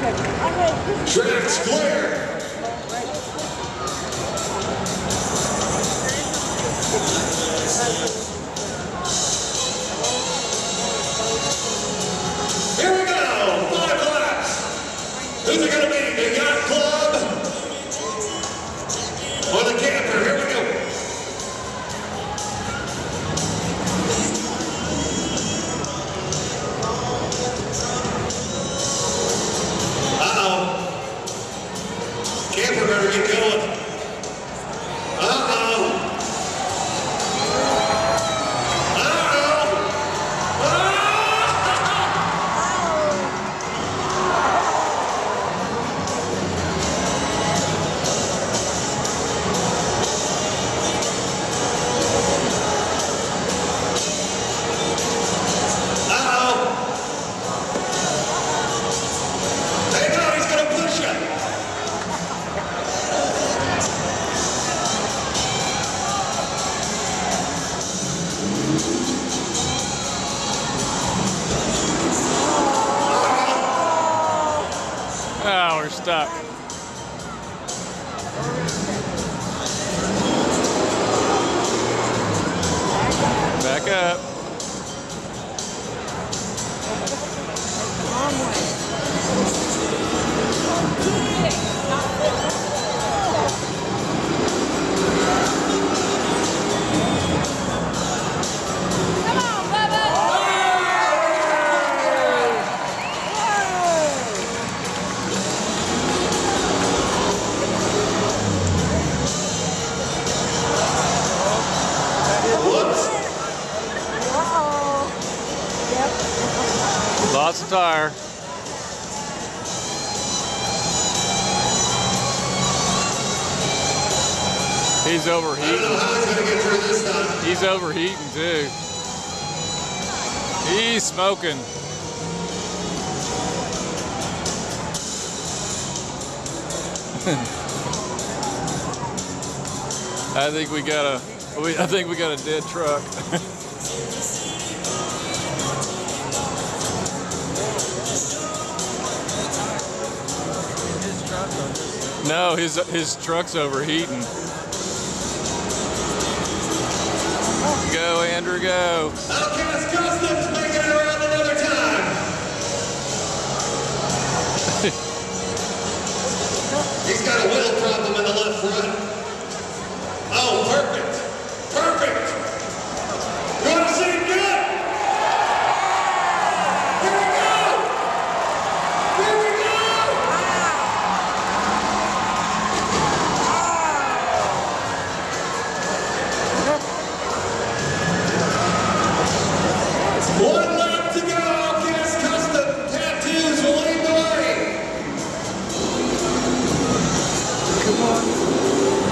Track's clear. Here we go, 5 laps. Who's it gonna be, the Yacht Club or the Camper? Here we go. Camper better get going. Oh, we're stuck. Back up. Lost the tire. He's overheating. I don't know how he's going to get through this time. He's overheating too. He's smoking. I think we got a dead truck. No, his truck's overheating. Go, Andrew, go. Outcast Customs making it around another time. He's got a wheel problem in the left front. Oh, perfect. Perfect. You want to see it good? Here we go. Here we go. One lap to go. Outcast Custom Tattoos will lead the way. Come on.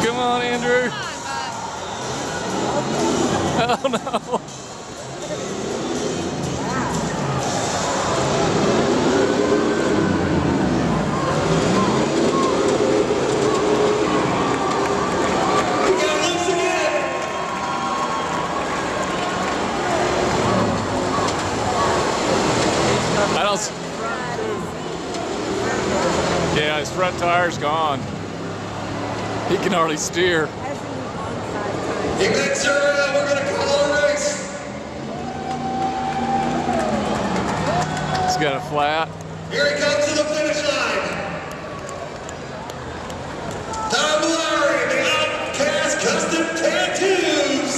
Come on, Andrew. Oh, no. We got loose again. I don't. Yeah, his front tire's gone. He can hardly steer. Events are out. We're going to call a race. He's got a flat. Here he comes to the finish line. Tom Lowry, the Outcast Custom Tattoos.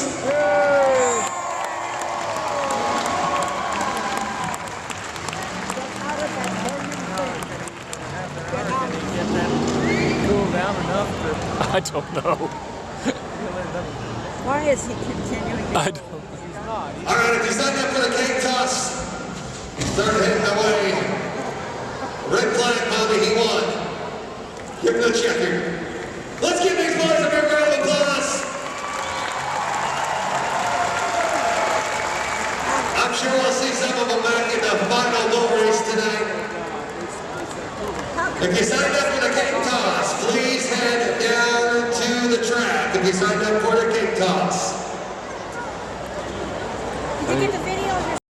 Cool down enough I don't know. Why is he continuing? I don't. All right, if you signed up for the cake toss, start heading away. Red flag, Bobby, he won. Give him the check here. Let's give these boys a big round of applause. I'm sure we'll see some of them back in the final boat race tonight. If you signed up for the cake toss, please head down to the track if you signed up for the cake toss.